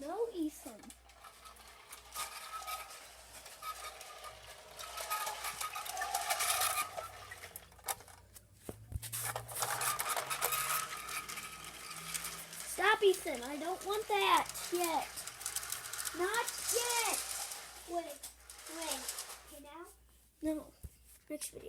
No, Ethan. Stop, Ethan. I don't want that yet. Not yet. Wait. Okay, now? No. Next video.